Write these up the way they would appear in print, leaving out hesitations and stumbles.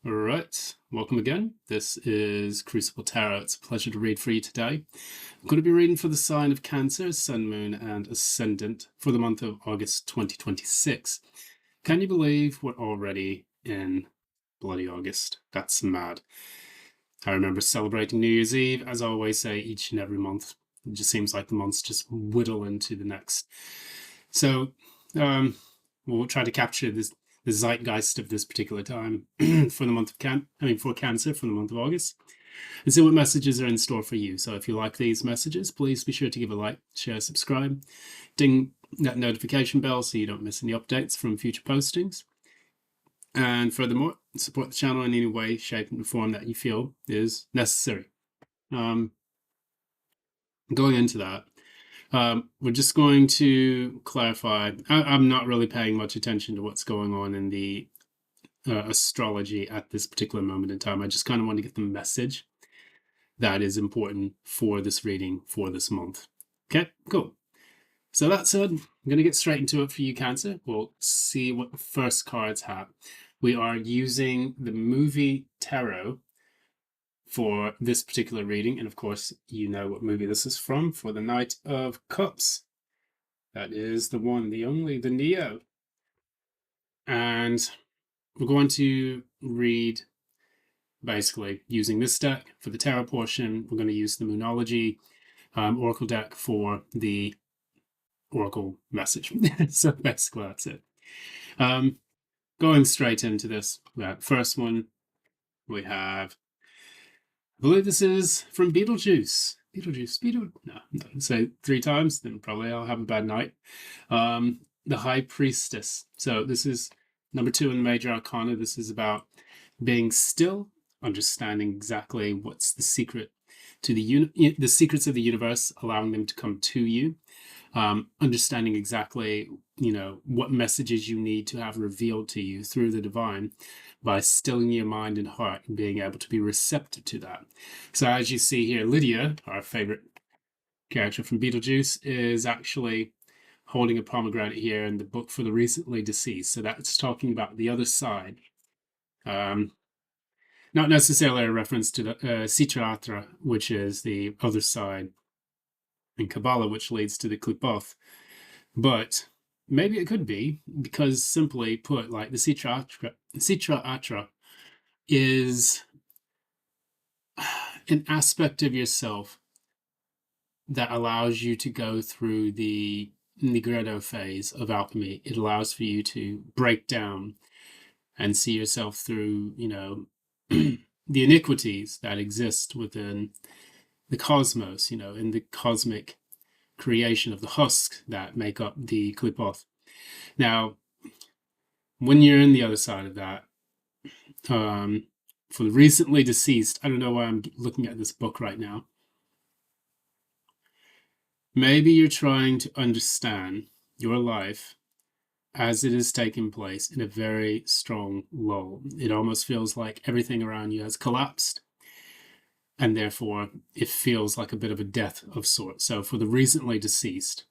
All right, welcome again. This is Crucible Tarot. It's a pleasure to read for you today. I'm going to be reading for the sign of Cancer, Sun, Moon, and Ascendant for the month of August 2026. Can you believe we're already in bloody August? That's mad. I remember celebrating New Year's Eve, as I always say, each and every month. It just seems like the months just whittle into the next. So we'll try to capture the zeitgeist of this particular time for the month of for Cancer for the month of August, and see what messages are in store for you. So if you like these messages, please be sure to give a like, share, subscribe, ding that notification bell so you don't miss any updates from future postings. And furthermore, support the channel in any way, shape, and form that you feel is necessary. Going into that, we're just going to clarify. I'm not really paying much attention to what's going on in the astrology at this particular moment in time. I just kind of want to get the message that is important for this reading for this month. Okay, cool. So that said, I'm going to get straight into it for you, Cancer. We'll see what the first cards have. We are using the movie Tarot for this particular reading, and of course you know what movie this is from, for the Knight of Cups. That is the one, the only, the Neo. And we're going to read basically using this deck for the tarot portion. We're going to use the Moonology Oracle deck for the Oracle message. So basically that's it. Going straight into this, first one we have, I believe this is from Beetlejuice. No. Say 3 times, then probably I'll have a bad night. The High Priestess. So this is number 2 in the Major Arcana. This is about being still, understanding exactly what's the secret to the secrets of the universe, allowing them to come to you. Understanding exactly, what messages you need to have revealed to you through the divine by stilling your mind and heart and being able to be receptive to that. So as you see here, Lydia, our favorite character from Beetlejuice, is actually holding a pomegranate here in the book for the recently deceased. So that's talking about the other side. Not necessarily a reference to the Sitratra, which is the other side in Kabbalah, which leads to the Klipoth. But maybe it could be, because simply put, like the Sitratra is an aspect of yourself that allows you to go through the Nigredo phase of alchemy. It allows for you to break down and see yourself through, the iniquities that exist within the cosmos, in the cosmic creation of the husks that make up the Klipoth. Now, when you're in the other side of that, for the recently deceased, I don't know why I'm looking at this book right now. Maybe you're trying to understand your life as it is taking place in a very strong lull. It almost feels like everything around you has collapsed, and therefore it feels like a bit of a death of sorts. So for the recently deceased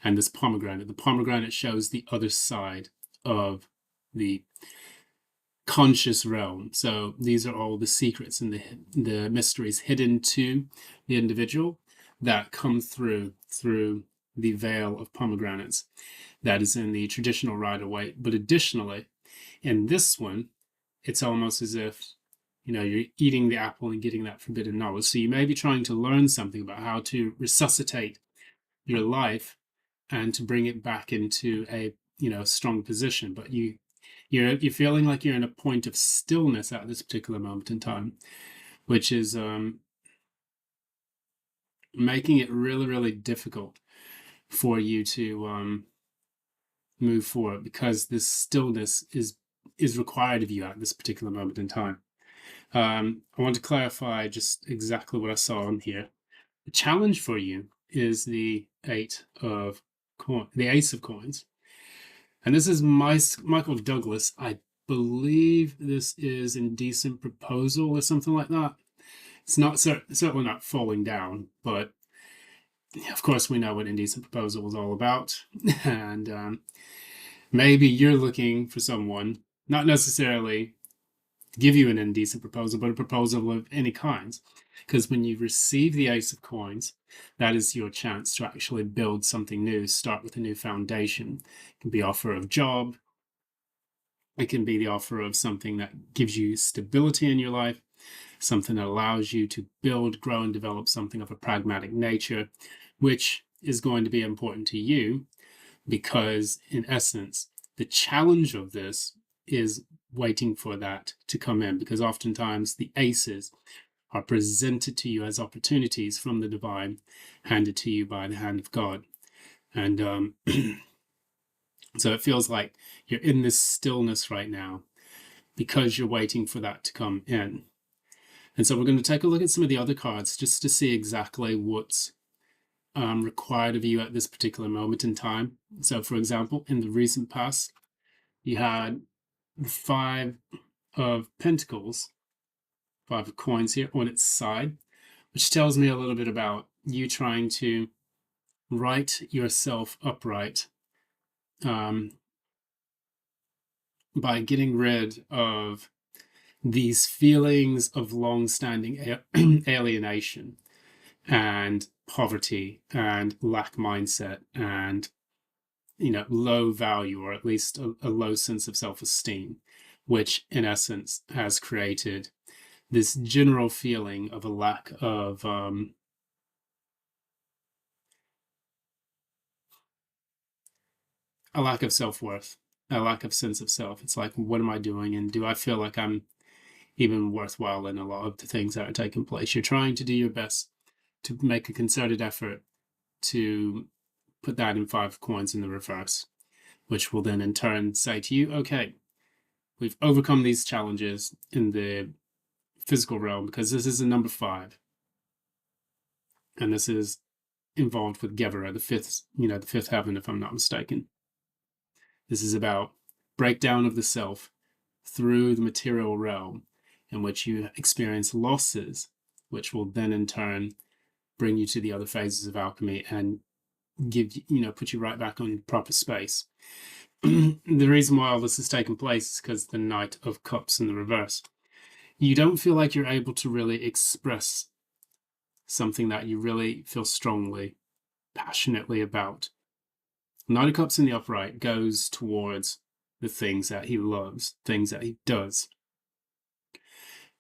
and this pomegranate, the pomegranate shows the other side of the conscious realm. So these are all the secrets and the mysteries hidden to the individual that come through the veil of pomegranates that is in the traditional Rider-Waite. But additionally, in this one, it's almost as if you're eating the apple and getting that forbidden knowledge. So you may be trying to learn something about how to resuscitate your life and to bring it back into a strong position. But you're feeling like you're in a point of stillness at this particular moment in time, which is making it really, really difficult for you to move forward, because this stillness is required of you at this particular moment in time. I want to clarify just exactly what I saw on here. The challenge for you is the Ace of Coins. And this is Michael Douglas. I believe this is Indecent Proposal or something like that. It's not certainly not Falling Down, but of course we know what Indecent Proposal was all about. And maybe you're looking for someone, not necessarily give you an indecent proposal, but a proposal of any kind. Because when you receive the Ace of Coins, that is your chance to actually build something new, start with a new foundation. It can be offer of job. It can be the offer of something that gives you stability in your life, something that allows you to build, grow, and develop something of a pragmatic nature, which is going to be important to you because, in essence, the challenge of this is waiting for that to come in, because oftentimes the aces are presented to you as opportunities from the divine, handed to you by the hand of God. And so it feels like you're in this stillness right now because you're waiting for that to come in. And so we're going to take a look at some of the other cards just to see exactly what's required of you at this particular moment in time. So, for example, in the recent past, you had the Five of Pentacles, Five of Coins here on its side, which tells me a little bit about you trying to right yourself upright by getting rid of these feelings of long-standing alienation and poverty and lack mindset and low value, or at least a low sense of self-esteem, which in essence has created this general feeling of a lack of self-worth, a lack of sense of self. It's like, what am I doing, and do I feel like I'm even worthwhile in a lot of the things that are taking place? You're trying to do your best to make a concerted effort to put that in Five of Coins in the reverse, which will then in turn say to you, okay, we've overcome these challenges in the physical realm, because this is a number 5. And this is involved with GEVURAH, the fifth heaven, if I'm not mistaken. This is about breakdown of the self through the material realm, in which you experience losses, which will then in turn bring you to the other phases of alchemy and put you right back on proper space. The reason why all this has taken place is because the Knight of Cups in the reverse. You don't feel like you're able to really express something that you really feel strongly, passionately about. Knight of Cups in the upright goes towards the things that he loves, things that he does.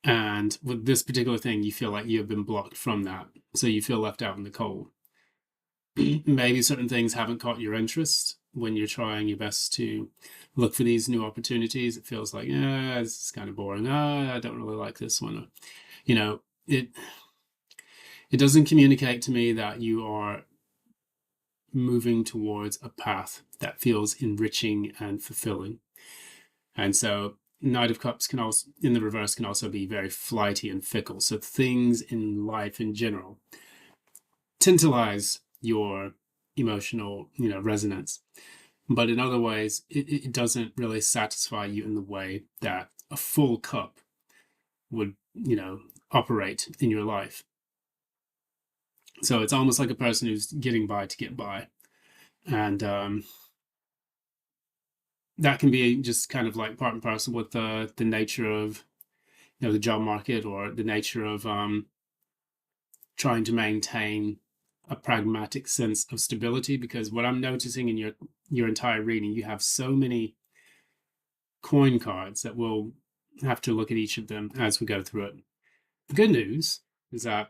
And with this particular thing, you feel like you have been blocked from that. So you feel left out in the cold. Maybe certain things haven't caught your interest when you're trying your best to look for these new opportunities. It feels like, this is kind of boring. I don't really like this one. It doesn't communicate to me that you are moving towards a path that feels enriching and fulfilling. And so Knight of Cups can also, in the reverse, can also be very flighty and fickle. So things in life in general tantalize your emotional, resonance. But in other ways, it doesn't really satisfy you in the way that a full cup would, operate in your life. So it's almost like a person who's getting by to get by. And that can be just kind of like part and parcel with the nature of, the job market, or the nature of trying to maintain a pragmatic sense of stability. Because what I'm noticing in your entire reading, you have so many coin cards that we'll have to look at each of them as we go through it. The good news is that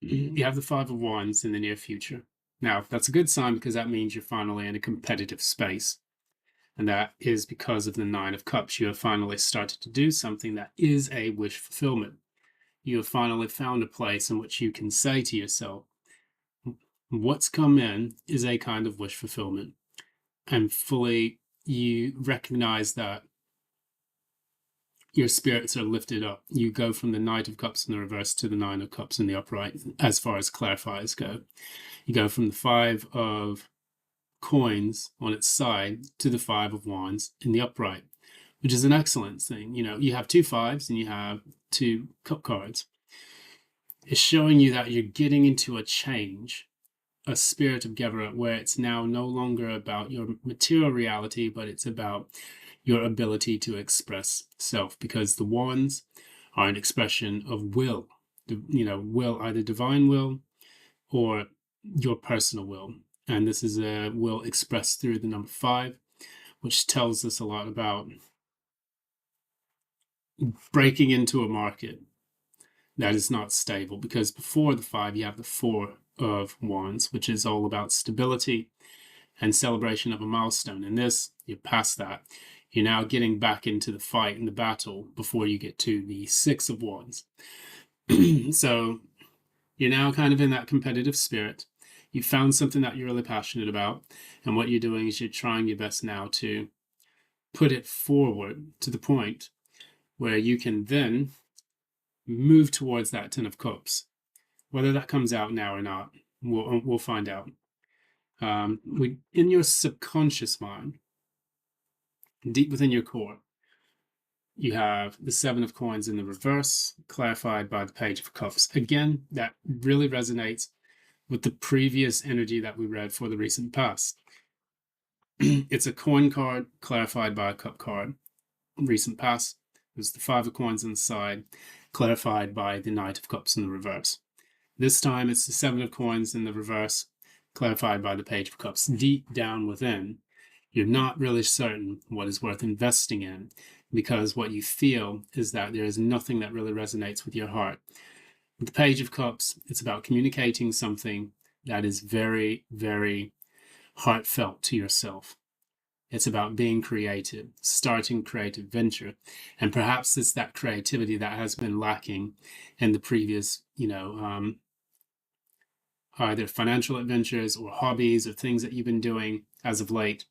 you have the Five of Wands in the near future. Now, that's a good sign, because that means you're finally in a competitive space. And that is because of the Nine of Cups. You have finally started to do something that is a wish fulfillment. You have finally found a place in which you can say to yourself, what's come in is a kind of wish fulfillment. And fully you recognize that your spirits are lifted up. You go from the Knight of Cups in the reverse to the Nine of Cups in the upright, as far as clarifiers go. You go from the Five of Coins on its side to the Five of Wands in the upright, which is an excellent thing. You have 2 5s and you have 2 cup cards. It's showing you that you're getting into a change, a spirit of GEVURAH, where it's now no longer about your material reality, but it's about your ability to express self, because the wands are an expression of will, will, either divine will or your personal will. And this is a will expressed through the number 5, which tells us a lot about breaking into a market that is not stable, because before the 5 you have the 4 of wands, which is all about stability and celebration of a milestone. In this, you're past that. You're now getting back into the fight and the battle before you get to the 6 of wands. So you're now kind of in that competitive spirit. You found something that you're really passionate about, and what you're doing is you're trying your best now to put it forward to the point where you can then move towards that 10 of cups. Whether that comes out now or not, we'll find out. In your subconscious mind, deep within your core, you have the 7 of coins in the reverse, clarified by the page of cups. Again, that really resonates with the previous energy that we read for the recent past. It's a coin card clarified by a cup card. Recent past, there's the 5 of coins on the side, clarified by the Knight of Cups in the reverse. This time it's the 7 of coins in the reverse, clarified by the Page of Cups. Deep down within, you're not really certain what is worth investing in, because what you feel is that there is nothing that really resonates with your heart. With the Page of Cups, it's about communicating something that is very, very heartfelt to yourself. It's about being creative, starting creative venture. And perhaps it's that creativity that has been lacking in the previous, either financial adventures or hobbies or things that you've been doing as of late.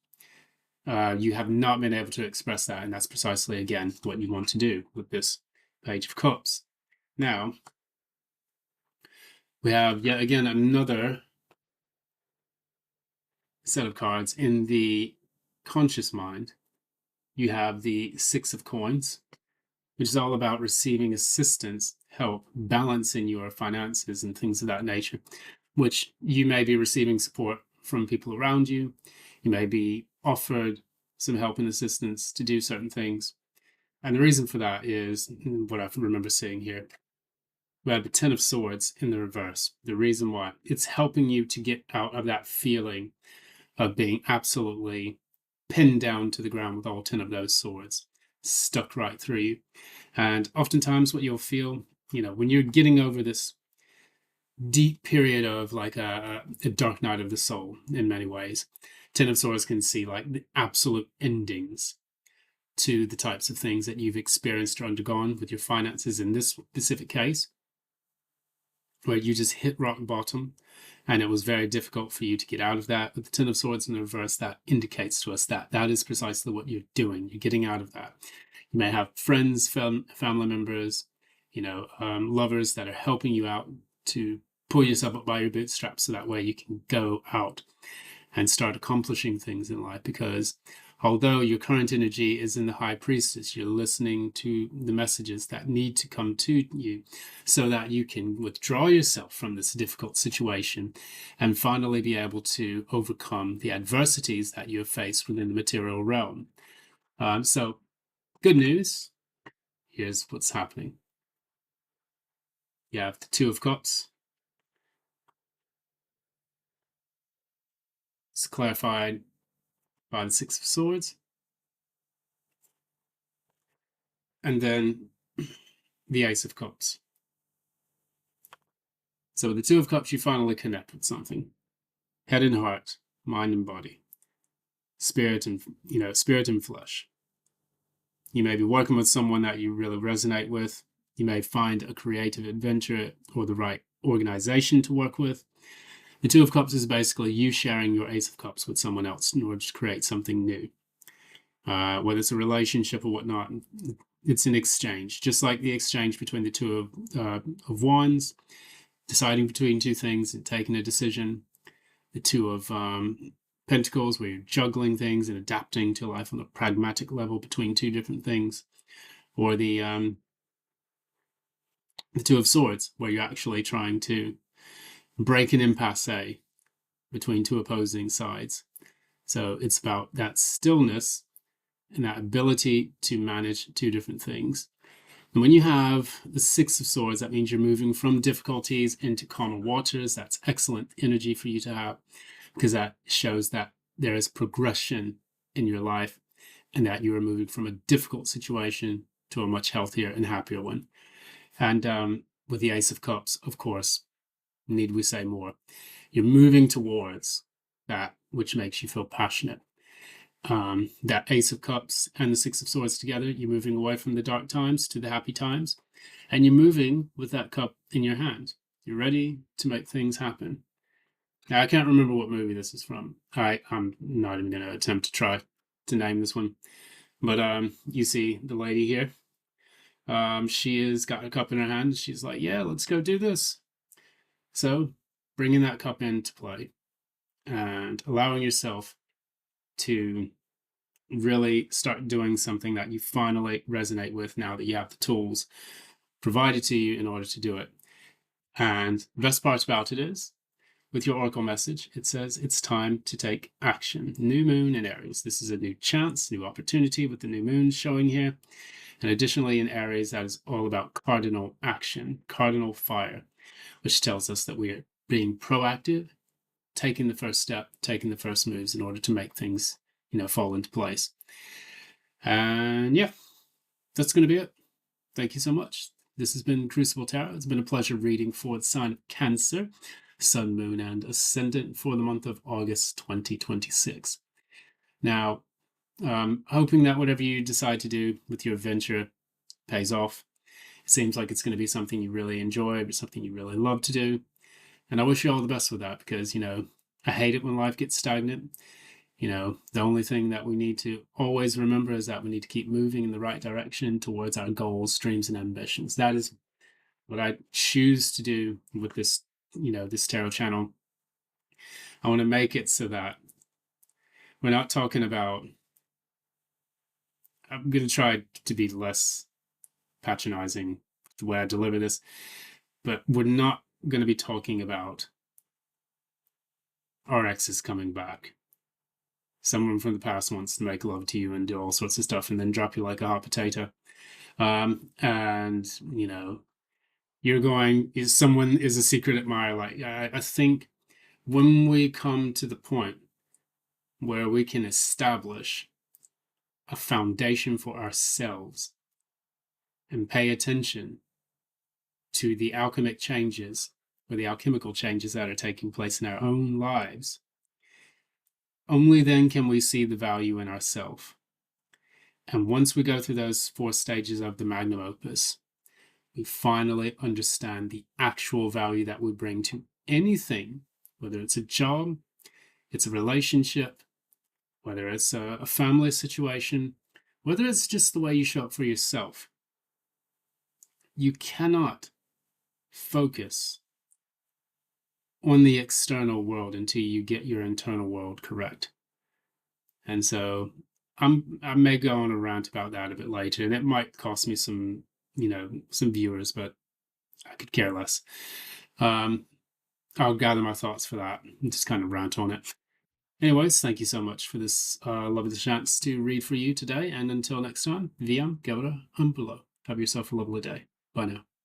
You have not been able to express that. And that's precisely, again, what you want to do with this Page of Cups. Now, we have yet again another set of cards in the conscious mind. You have the 6 of coins, which is all about receiving assistance, help, balancing your finances and things of that nature, which you may be receiving support from people around you. You may be offered some help and assistance to do certain things. And the reason for that is what I remember seeing here. We have the 10 of Swords in the reverse. The reason why, it's helping you to get out of that feeling of being absolutely pinned down to the ground with all 10 of those swords stuck right through you. And oftentimes what you'll feel, when you're getting over this deep period of like a dark night of the soul in many ways, 10 of Swords can see like the absolute endings to the types of things that you've experienced or undergone with your finances in this specific case, where you just hit rock bottom and it was very difficult for you to get out of that. With the 10 of Swords in the reverse, that indicates to us that that is precisely what you're doing. You're getting out of that. You may have friends, family members, lovers that are helping you out to pull yourself up by your bootstraps, so that way you can go out and start accomplishing things in life. Because although your current energy is in the High Priestess, you're listening to the messages that need to come to you so that you can withdraw yourself from this difficult situation and finally be able to overcome the adversities that you have faced within the material realm. So good news, here's what's happening. You have the 2 of Cups. It's clarified by the 6 of Swords. And then the Ace of Cups. So with the 2 of Cups, you finally connect with something. Head and heart, mind and body, spirit and flesh. You may be working with someone that you really resonate with. You may find a creative adventure or the right organization to work with. The 2 of Cups is basically you sharing your Ace of Cups with someone else in order to create something new. Whether it's a relationship or whatnot, it's an exchange, just like the exchange between the 2 of Wands, deciding between 2 things and taking a decision. The 2 of Pentacles, where you're juggling things and adapting to life on a pragmatic level between 2 different things. Or the 2 of Swords, where you're actually trying to break an impasse between 2 opposing sides. So it's about that stillness and that ability to manage two different things. And when you have the Six of Swords, that means you're moving from difficulties into calmer waters. That's excellent energy for you to have, because that shows that there is progression in your life and that you are moving from a difficult situation to a much healthier and happier one. And with the Ace of Cups, of course, need we say more? You're moving towards that which makes you feel passionate. That Ace of Cups and the Six of Swords together, you're moving away from the dark times to the happy times, and you're moving with that cup in your hand. You're ready to make things happen. Now, I can't remember what movie this is from. I'm not even going to attempt to try to name this one. But you see the lady here. She has got a cup in her hand. She's like, yeah, let's go do this. So bringing that cup into play and allowing yourself to really start doing something that you finally resonate with now that you have the tools provided to you in order to do it. And the best part about it is, with your oracle message, it says it's time to take action. New moon in Aries. This is a new chance, new opportunity with the new moon showing here. And additionally in Aries, that is all about cardinal action, cardinal fire, which tells us that we are being proactive, taking the first step, taking the first moves in order to make things, fall into place. And yeah, that's going to be it. Thank you so much. This has been Crucible Tarot. It's been a pleasure reading for the sign of Cancer, Sun, Moon, and Ascendant for the month of August 2026. Now, hoping that whatever you decide to do with your adventure pays off. It seems like it's going to be something you really enjoy, but something you really love to do. And I wish you all the best with that, because, I hate it when life gets stagnant. The only thing that we need to always remember is that we need to keep moving in the right direction towards our goals, dreams, and ambitions. That is what I choose to do with this, this tarot channel. I want to make it so that we're not talking about, I'm going to try to be less patronizing the way I deliver this, but we're not going to be talking about our exes coming back. Someone from the past wants to make love to you and do all sorts of stuff and then drop you like a hot potato. And, you're going, someone is a secret admirer. Like, I think when we come to the point where we can establish a foundation for ourselves and pay attention to the alchemic changes or the alchemical changes that are taking place in our own lives, only then can we see the value in ourselves. And once we go through those 4 stages of the magnum opus, we finally understand the actual value that we bring to anything, whether it's a job, it's a relationship, whether it's a family situation, whether it's just the way you show up for yourself. You cannot focus on the external world until you get your internal world correct. And so I may go on a rant about that a bit later, and it might cost me some viewers, but I could care less. I'll gather my thoughts for that and just kind of rant on it. Anyways, thank you so much for this lovely chance to read for you today. And until next time, VIAM, GEVURAH, AMBULO. Have yourself a lovely day. Bye now.